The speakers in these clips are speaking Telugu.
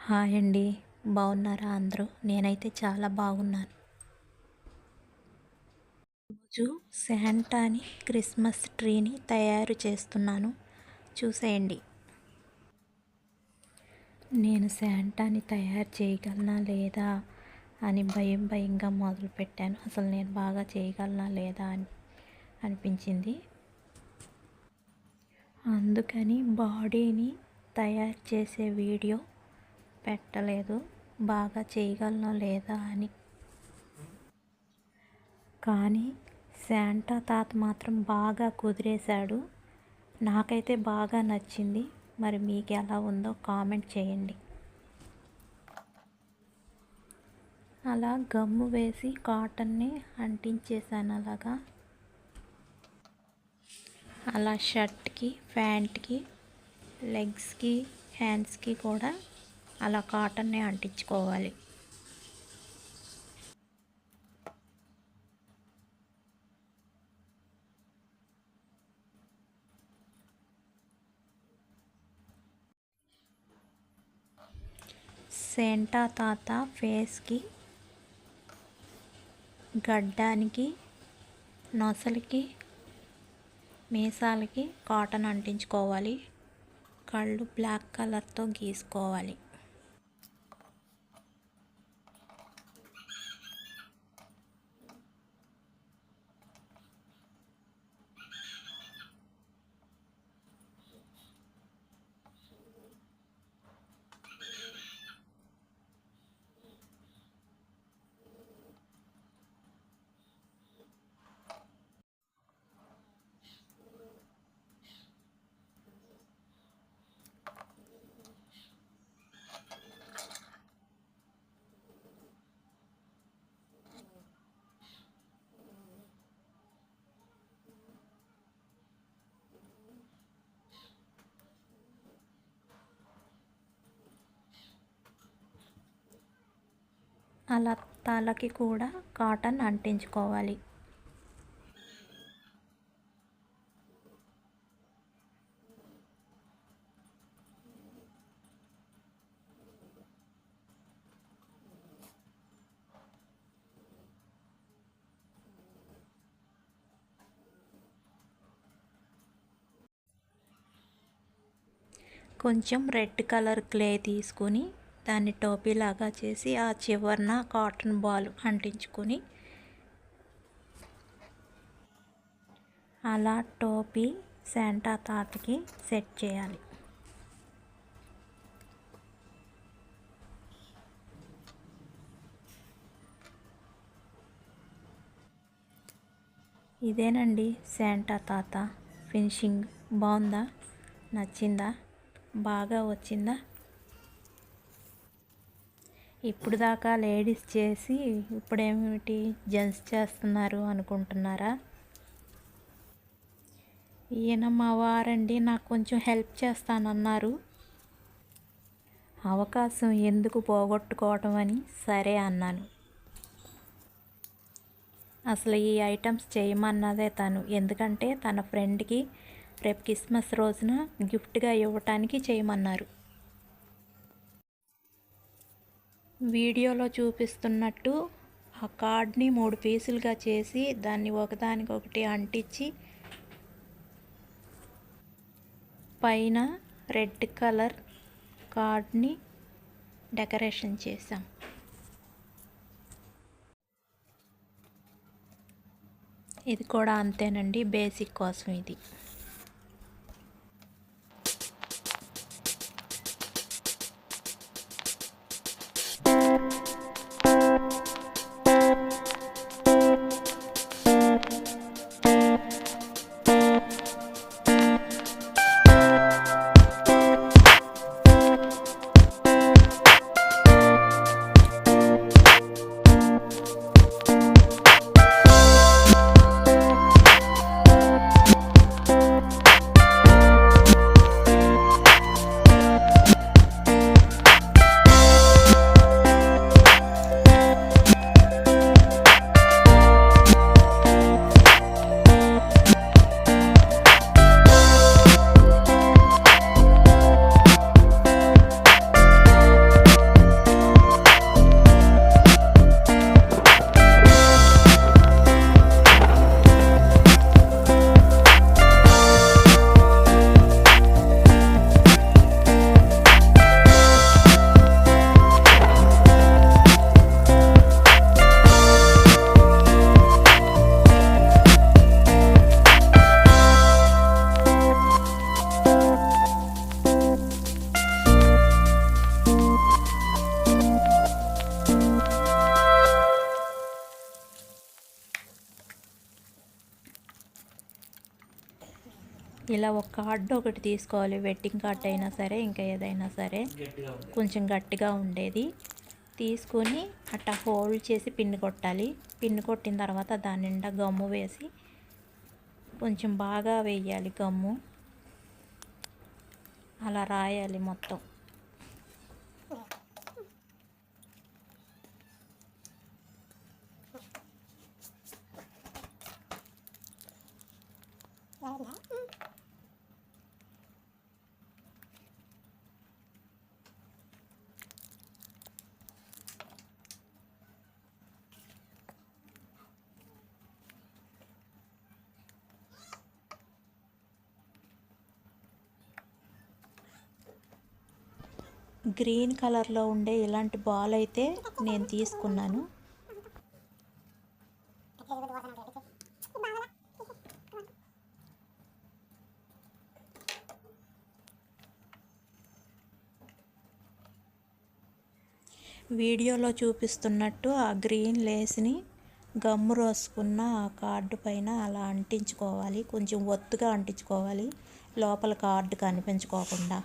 హాయ్ అండి. బాగున్నారా అందరూ? నేనైతే చాలా బాగున్నాను. రోజు శాంటాని క్రిస్మస్ ట్రీని తయారు చేస్తున్నాను, చూసేయండి. నేను శాంటాని తయారు చేయగలనా లేదా అని భయంగా మొదలుపెట్టాను. అసలు నేను బాగా చేయగలనా లేదా అని అనిపించింది. అందుకని బాడీని తయారు చేసే వీడియో పెట్టలేదు, బాగా చేయగలనా లేదా అని. కానీ శాంటా తాత మాత్రం బాగా కుదిరేశాడు. నాకైతే బాగా నచ్చింది. మరి మీకు ఎలా ఉందో కామెంట్ చేయండి. అలా గమ్ము వేసి కాటన్ని అంటించేసాను. అలా షర్ట్కి, ప్యాంట్కి, లెగ్స్కి, హ్యాండ్స్కి కూడా అలా కాటన్నే అంటించుకోవాలి. శాంటా తాత ఫేస్కి, గడ్డానికి, నొసలికి, మీసాలకి కాటన్ అంటించుకోవాలి. కళ్ళు బ్లాక్ కలర్తో గీసుకోవాలి. అలా తలకి కూడా కాటన్ అంటించుకోవాలి. కొంచెం రెడ్ కలర్ క్లే తీసుకుని దాన్ని టోపీలాగా చేసి ఆ చివరన కాటన్ బాల్ అంటించుకొని అలా టోపీ శాంటా తాతకి సెట్ చేయాలి. ఇదేనండి శాంటా తాత ఫినిషింగ్. బాగుందా? నచ్చిందా? బాగా వచ్చిందా? ఇప్పుడు దాకా లేడీస్ చేసి ఇప్పుడేమిటి జెంట్స్ చేస్తున్నారు అనుకుంటున్నారా? ఈయన మా వారండి, నాకు కొంచెం హెల్ప్ చేస్తానన్నారు. అవకాశం ఎందుకు పోగొట్టుకోవటం అని సరే అన్నాను. అసలు ఈ ఐటమ్స్ చేయమన్నదే తను, ఎందుకంటే తన ఫ్రెండ్కి రేపు క్రిస్మస్ రోజున గిఫ్ట్గా ఇవ్వటానికి చేయమన్నారు. వీడియోలో చూపిస్తున్నట్టు ఆ కార్డ్ని 3 పీసులుగా చేసి దాన్ని ఒకదానికొకటి అంటించి పైన రెడ్ కలర్ కార్డ్ని డెకరేషన్ చేసాం. ఇది కూడా అంతేనండి, బేసిక్ కోసం ఇది. ఇలా ఒక కార్డు ఒకటి తీసుకోవాలి, వెడ్డింగ్ కార్డ్ అయినా సరే ఇంకా ఏదైనా సరే కొంచెం గట్టిగా ఉండేది తీసుకొని అట్లా ఫోల్డ్ చేసి పిన్ కొట్టాలి. పిన్ కొట్టిన తర్వాత దాని నిండా గమ్ము వేసి కొంచెం బాగా వేయాలి గమ్ము, అలా రాయాలి మొత్తం. గ్రీన్ కలర్లో ఉండే ఇలాంటి బాల్ అయితే నేను తీసుకున్నాను. వీడియోలో చూపిస్తున్నట్టు ఆ గ్రీన్ లేస్ని గమ్ము రాసుకున్న ఆ కార్డు పైన అలా అంటించుకోవాలి. కొంచెం ఒత్తుగా అంటించుకోవాలి, లోపల కార్డు కనిపించుకోకుండా.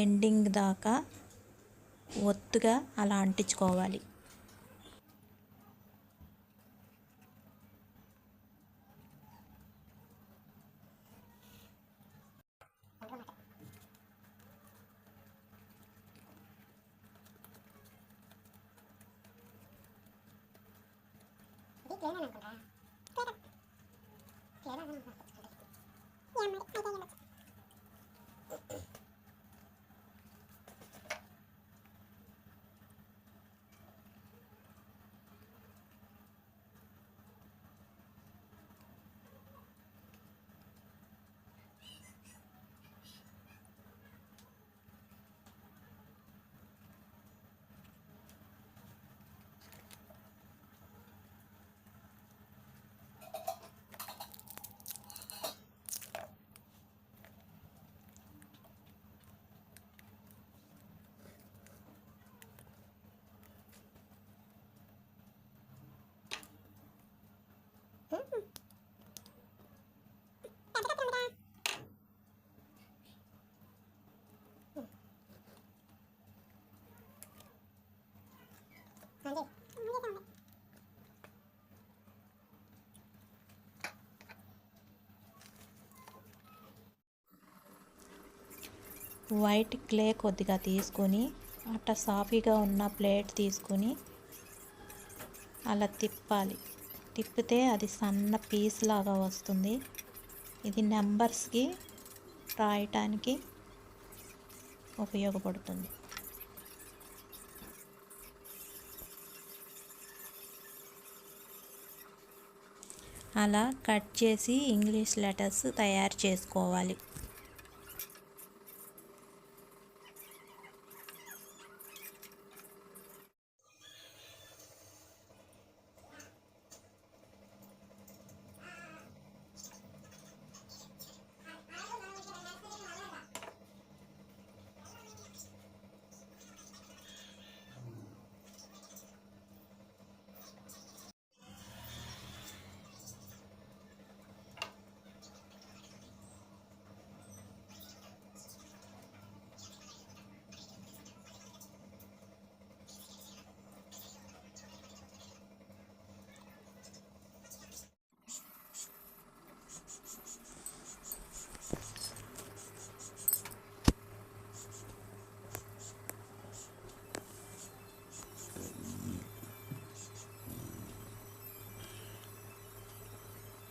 ఎండింగ్ దాకా ఒత్తుగా అలా అంటించుకోవాలి. వైట్ క్లే కొద్దిగా తీసుకొని అట్లా సాఫీగా ఉన్న ప్లేట్ తీసుకొని అలా తిప్పాలి. తిప్పితే అది సన్న పీస్ లాగా వస్తుంది. ఇది నెంబర్స్కి రాయటానికి ఉపయోగపడుతుంది. అలా కట్ చేసి ఇంగ్లీష్ లెటర్స్ తయారు చేసుకోవాలి.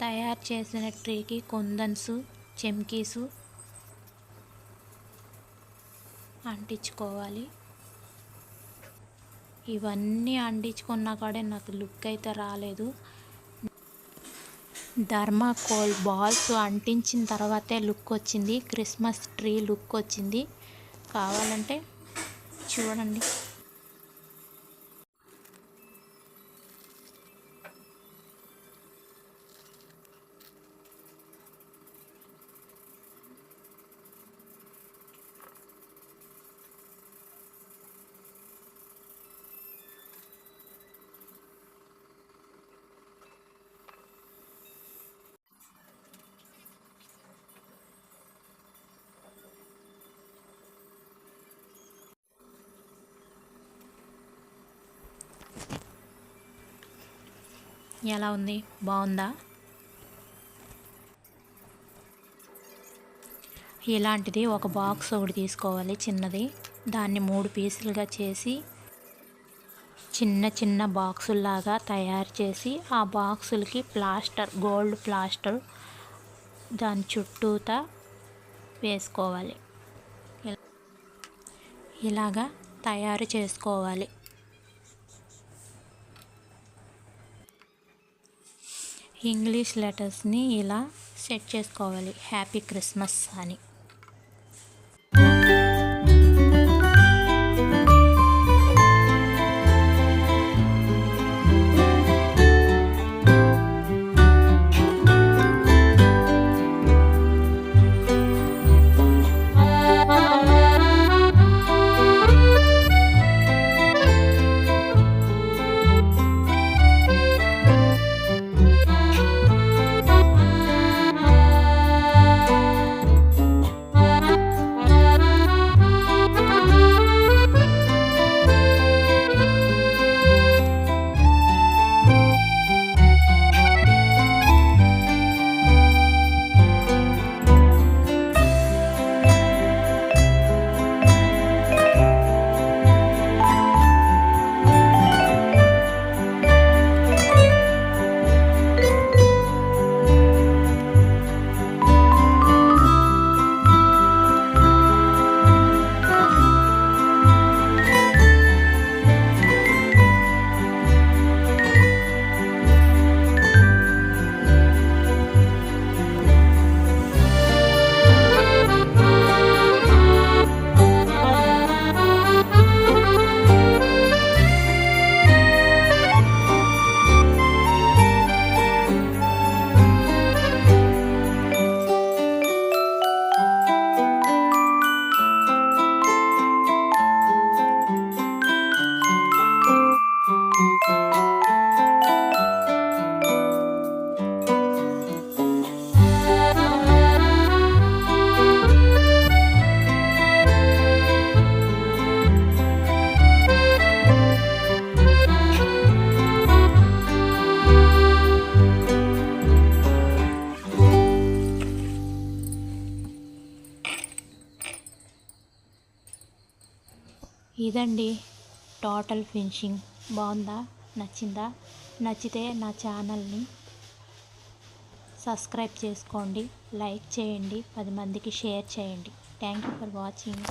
తయారు చేసిన ట్రీకి కుందన్స్, చెమ్కీసు అంటించుకోవాలి. ఇవన్నీ అంటించుకున్నా కూడా నాకు లుక్ అయితే రాలేదు. థర్మాకోల్ బాల్స్ అంటించిన తర్వాతే లుక్ వచ్చింది, క్రిస్మస్ ట్రీ లుక్ వచ్చింది. కావాలంటే చూడండి. ఎలా ఉంది, బాగుందా? ఇలాంటిది ఒక బాక్స్ ఒకటి తీసుకోవాలి చిన్నది. దాన్ని 3 పీసులుగా చేసి చిన్న చిన్న బాక్సుల్లాగా తయారు చేసి ఆ బాక్సులకి ప్లాస్టర్, గోల్డ్ ప్లాస్టర్ దాని చుట్టూతా వేసుకోవాలి. ఇలాగా తయారు చేసుకోవాలి. ఇంగ్లీష్ లెటర్స్ని ఇలా సెట్ చేసుకోవాలి, హ్యాపీ క్రిస్మస్ అని. ఇదండి టోటల్ ఫినిషింగ్. బాగుందా, నచ్చిందా? నచ్చితే నా ఛానల్ని సబ్స్క్రైబ్ చేసుకోండి, లైక్ చేయండి, 10 మందికి షేర్ చేయండి. Thank you for watching.